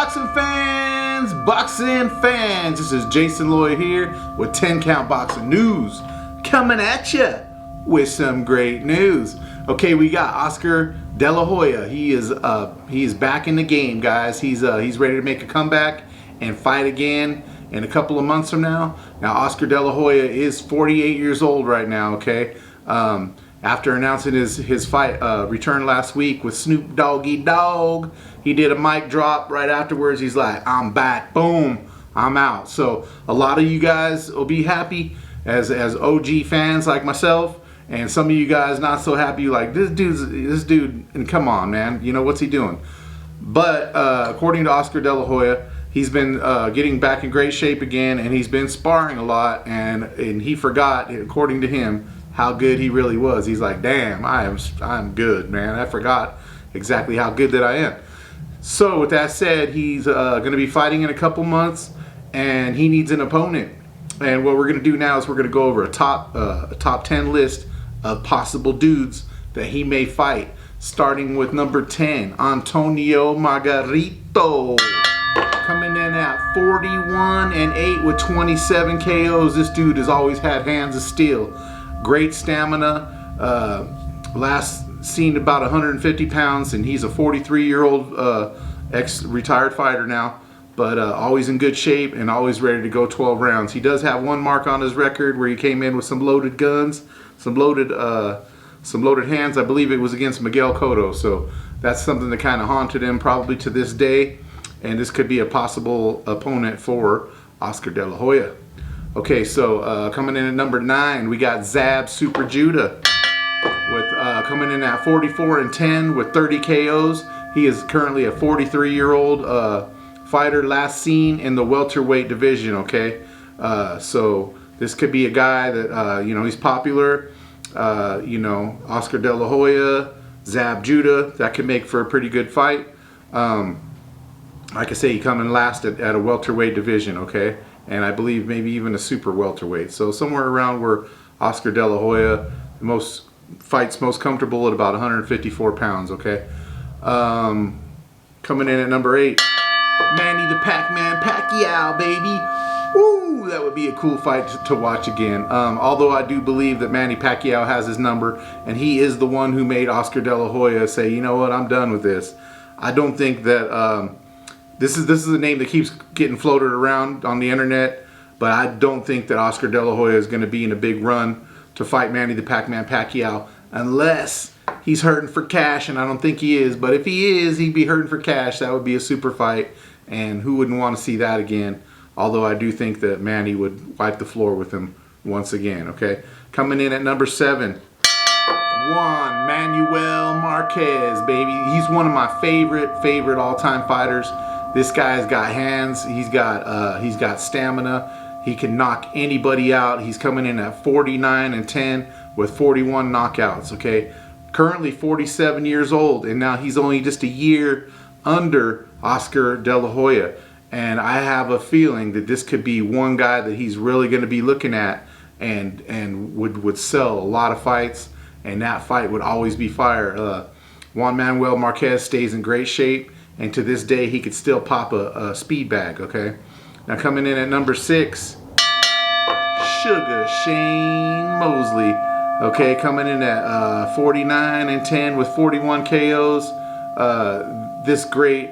Boxing fans, this is Jason Lloyd here with 10 Count Boxing News, coming at you with some great news. Okay, we got Oscar De La Hoya. He is back in the game, guys. He's ready to make a comeback and fight again in a couple of months from now. Now, Oscar De La Hoya is 48 years old right now. Okay, after announcing his fight return last week with Snoop Doggy Dogg, he did a mic drop right afterwards. He's like, "I'm back, boom, I'm out." So a lot of you guys will be happy as OG fans like myself, and some of you guys not so happy, like this dude, and come on, man, you know, what's he doing? But according to Oscar De La Hoya, he's been getting back in great shape again, and he's been sparring a lot, and he forgot, according to him, how good he really was. He's like, damn, I'm good, man. I forgot exactly how good that I am. So with that said, he's going to be fighting in a couple months, and he needs an opponent. And what we're going to do now is we're going to go over a top 10 list of possible dudes that he may fight, starting with number 10, Antonio Margarito. Coming in at 41-8 with 27 KOs. This dude has always had hands of steel. Great stamina. Last seen about 150 pounds, and he's a 43-year-old ex-retired fighter now, but always in good shape and always ready to go 12 rounds. He does have one mark on his record where he came in with some loaded guns, some loaded hands. I believe it was against Miguel Cotto, so that's something that kind of haunted him probably to this day, and this could be a possible opponent for Oscar De La Hoya. Okay, so coming in at number 9, we got Zab Super Judah, with coming in at 44-10 with 30 KOs. He is currently a 43-year-old fighter, last seen in the welterweight division. Okay, so this could be a guy that you know, he's popular. You know, Oscar De La Hoya, Zab Judah, that could make for a pretty good fight. Like I say, he coming last at a welterweight division. Okay, and I believe maybe even a super welterweight. So somewhere around where Oscar De La Hoya fights most comfortable at about 154 pounds. Okay, coming in at number 8, Manny the Pac-Man Pacquiao, baby. Woo, that would be a cool fight to watch again. Although I do believe that Manny Pacquiao has his number, and he is the one who made Oscar De La Hoya say, you know what, I'm done with this. I don't think that this is a name that keeps getting floated around on the internet, but I don't think that Oscar De La Hoya is going to be in a big run to fight Manny the Pac-Man Pacquiao unless he's hurting for cash, and I don't think he is. But if he is, he'd be hurting for cash. That would be a super fight, and who wouldn't want to see that again? Although I do think that Manny would wipe the floor with him once again. Okay, coming in at number 7, Juan Manuel Marquez, baby. He's one of my favorite all-time fighters. This guy's got hands. He's got stamina. He can knock anybody out. He's coming in at 49-10 with 41 knockouts. Okay, currently 47 years old, and now he's only just a year under Oscar De La Hoya. And I have a feeling that this could be one guy that he's really going to be looking at, and would sell a lot of fights, and that fight would always be fire. Juan Manuel Marquez stays in great shape, and to this day he could still pop a speed bag. Okay. Now coming in at number 6, Sugar Shane Mosley. Okay, coming in at 49-10 with 41 KOs. This great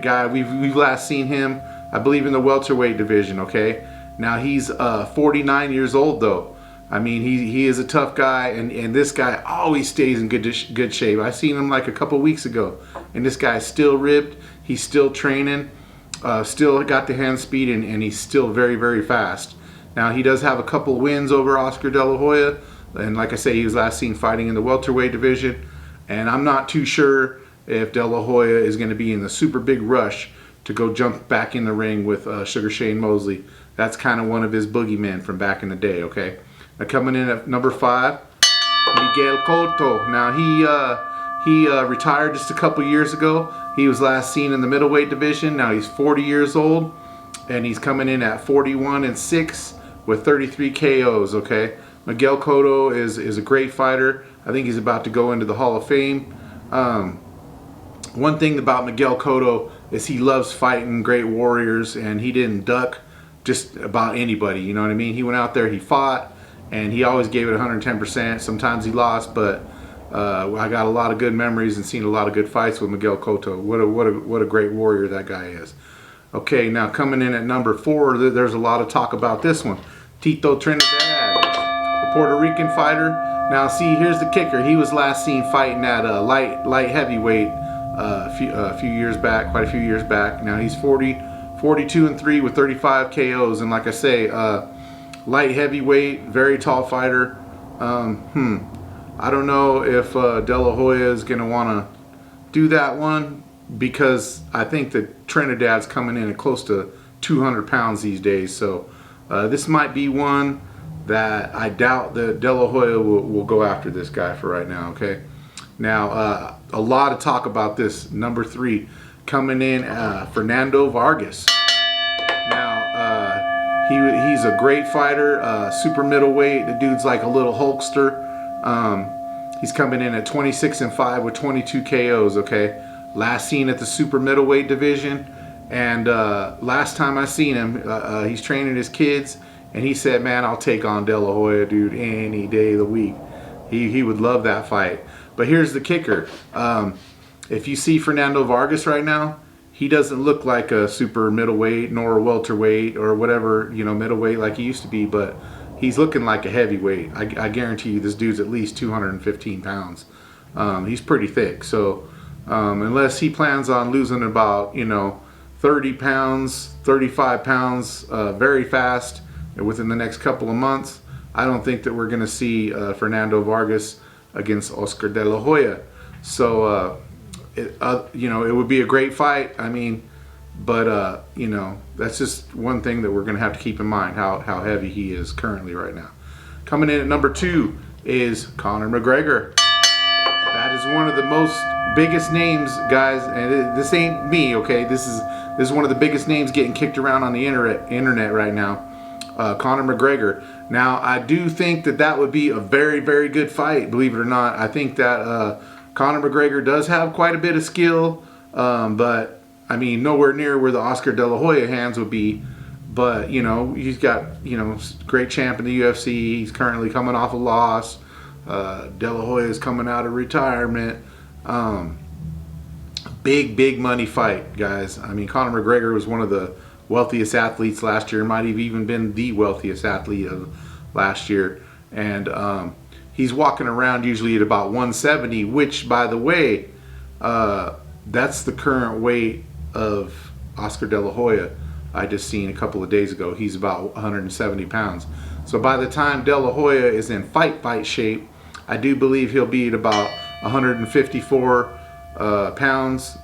guy. We've last seen him, I believe, in the welterweight division. Okay, now he's 49 years old though. I mean, he is a tough guy, and this guy always stays in good shape. I seen him like a couple weeks ago, and this guy's still ripped. He's still training. Still got the hand speed, and he's still very fast. Now he does have a couple wins over Oscar De La Hoya, and like I say, he was last seen fighting in the welterweight division, and I'm not too sure if De La Hoya is going to be in the super big rush to go jump back in the ring with Sugar Shane Mosley. That's kind of one of his boogeymen from back in the day. Okay, now coming in at number 5, Miguel Cotto. Now he retired just a couple years ago. He was last seen in the middleweight division. Now he's 40 years old, and he's coming in at 41-6 with 33 KOs. Okay, Miguel Cotto is a great fighter. I think he's about to go into the Hall of Fame. One thing about Miguel Cotto is he loves fighting great warriors, and he didn't duck just about anybody. You know what I mean? He went out there, he fought, and he always gave it 110%. Sometimes he lost, but I got a lot of good memories and seen a lot of good fights with Miguel Cotto. What a great warrior that guy is. Okay, now coming in at number 4, there's a lot of talk about this one. Tito Trinidad, the Puerto Rican fighter. Now see, here's the kicker. He was last seen fighting at light heavyweight a few years back, quite a few years back. Now he's 42-3 with 35 KOs, and like I say, light heavyweight, very tall fighter. I don't know if De La Hoya is going to want to do that one, because I think that Trinidad's coming in at close to 200 pounds these days. So this might be one that I doubt that De La Hoya will go after this guy for right now. Okay. Now a lot of talk about this. Number 3 coming in, Fernando Vargas. Now he's a great fighter, super middleweight. The dude's like a little Hulkster. He's coming in at 26-5 with 22 KOs. Okay. Last seen at the super middleweight division, and last time I seen him, he's training his kids, and he said, man, I'll take on De La Hoya, dude, any day of the week. He would love that fight. But here's the kicker. If you see Fernando Vargas right now, he doesn't look like a super middleweight nor a welterweight or whatever, middleweight like he used to be, but he's looking like a heavyweight. I guarantee you this dude's at least 215 pounds. He's pretty thick. So unless he plans on losing about 30 pounds, 35 pounds very fast within the next couple of months, I don't think that we're going to see Fernando Vargas against Oscar De La Hoya. So it would be a great fight. I mean, but that's just one thing that we're going to have to keep in mind, how heavy he is currently right now. Coming in at number 2 is Conor McGregor. That is one of the most biggest names, guys, and this ain't me, okay? This is one of the biggest names getting kicked around on the internet right now. Conor McGregor. Now, I do think that would be a very, very good fight, believe it or not. I think that Conor McGregor does have quite a bit of skill, but I mean, nowhere near where the Oscar De La Hoya hands would be. But he's got great champ in the UFC. He's currently coming off a loss. De La Hoya is coming out of retirement. Big money fight, guys. I mean, Conor McGregor was one of the wealthiest athletes last year. Might have even been the wealthiest athlete of last year. And he's walking around usually at about 170, which, by the way, that's the current weight of Oscar De La Hoya. I just seen a couple of days ago. He's about 170 pounds. So by the time De La Hoya is in fight shape, I do believe he'll be at about 154 pounds,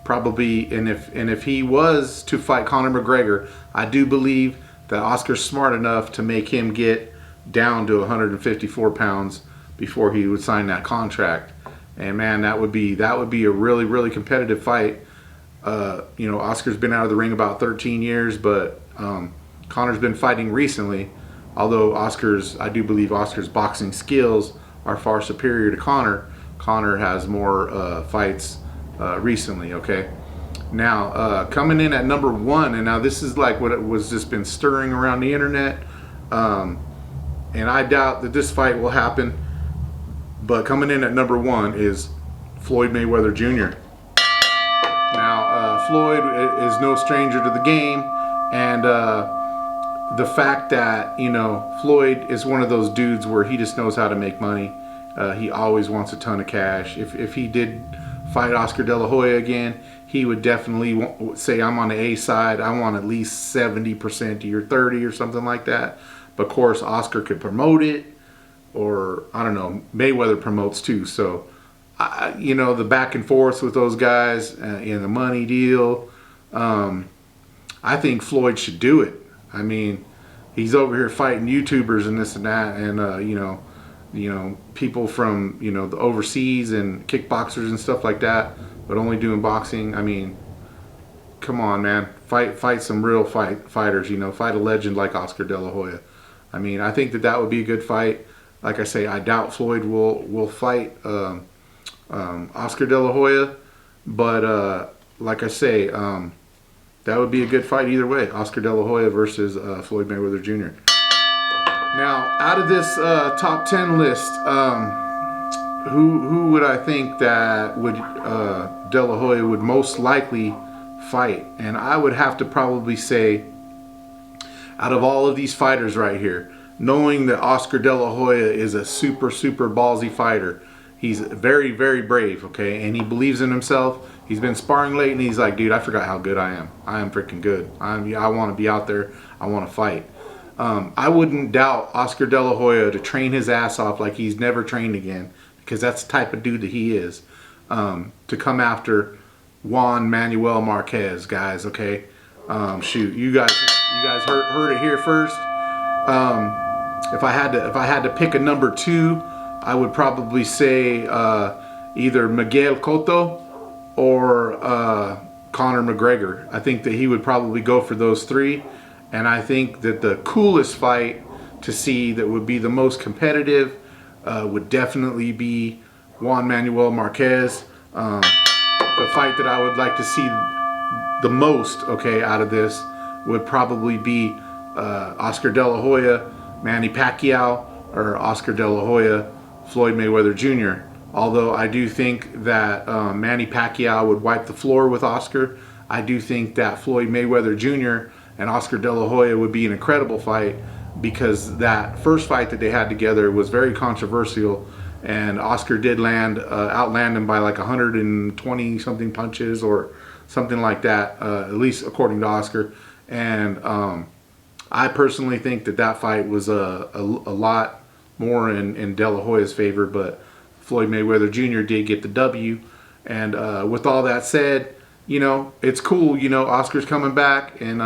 probably. And if he was to fight Conor McGregor, I do believe that Oscar's smart enough to make him get down to 154 pounds before he would sign that contract. And man, that would be a really competitive fight. Oscar's been out of the ring about 13 years, but Conor's been fighting recently. Although I do believe Oscar's boxing skills are far superior to Conor. Conor has more fights recently. Okay, now coming in at number 1, and now this is like what it was just been stirring around the internet, and I doubt that this fight will happen. But coming in at number 1 is Floyd Mayweather Jr. Now Floyd is no stranger to the game, and the fact that Floyd is one of those dudes where he just knows how to make money. He always wants a ton of cash. If he did fight Oscar De La Hoya again, he would definitely say, I'm on the A side, I want at least 70% to your 30 or something like that. But of course Oscar could promote it, or I don't know, Mayweather promotes too. So the back and forth with those guys in the money deal, I think Floyd should do it. I mean, he's over here fighting YouTubers and this and that, and people from the overseas and kickboxers and stuff like that, but only doing boxing. I mean, come on, man, fight some real fighters. Fight a legend like Oscar De La Hoya. I mean, I think that would be a good fight. Like I say, I doubt Floyd will fight Oscar De La Hoya, but like I say, that would be a good fight either way. Oscar De La Hoya versus Floyd Mayweather Jr. Now, out of this top 10 list, who would I think that would De La Hoya would most likely fight? And I would have to probably say, out of all of these fighters right here, knowing that Oscar De La Hoya is a super ballsy fighter, he's very brave, okay, and he believes in himself. He's been sparring late, and he's like, dude, I forgot how good I am. I am freaking good. I want to be out there. I want to fight. I wouldn't doubt Oscar De La Hoya to train his ass off like he's never trained again, because that's the type of dude that he is. To come after Juan Manuel Marquez, guys. Okay, shoot, you guys heard it here first. If I had to pick a number 2, I would probably say either Miguel Cotto or Conor McGregor. I think that he would probably go for those 3. And I think that the coolest fight to see that would be the most competitive would definitely be Juan Manuel Marquez. The fight that I would like to see the most, okay, out of this would probably be Oscar De La Hoya, Manny Pacquiao, or Oscar De La Hoya, Floyd Mayweather Jr. Although I do think that Manny Pacquiao would wipe the floor with Oscar, I do think that Floyd Mayweather Jr. and Oscar De La Hoya would be an incredible fight, because that first fight that they had together was very controversial, and Oscar did outland him by like 120 something punches or something like that, at least according to Oscar. And I personally think that fight was a lot more in De La Hoya's favor, but Floyd Mayweather Jr. did get the W. And with all that said, you know, it's cool. You know, Oscar's coming back, and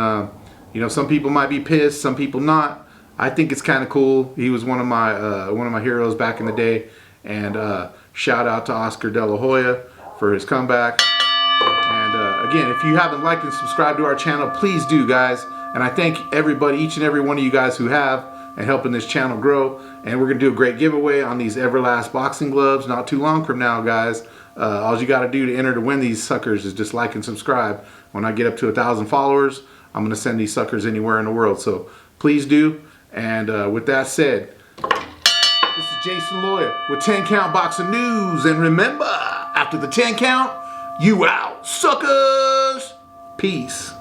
you know, some people might be pissed, some people not. I think it's kind of cool. He was one of my heroes back in the day, and shout out to Oscar De La Hoya for his comeback. And again, if you haven't liked and subscribed to our channel, please do, guys. And I thank everybody, each and every one of you guys who have, and helping this channel grow. And we're gonna do a great giveaway on these Everlast boxing gloves not too long from now, guys. All you got to do to enter to win these suckers is just like and subscribe. When I get up to 1,000 followers, I'm going to send these suckers anywhere in the world. So please do. And with that said, this is Jason Loya with 10 Count Boxing News. And remember, after the 10 count, you out, suckers. Peace.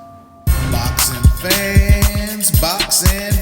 Boxing fans, boxing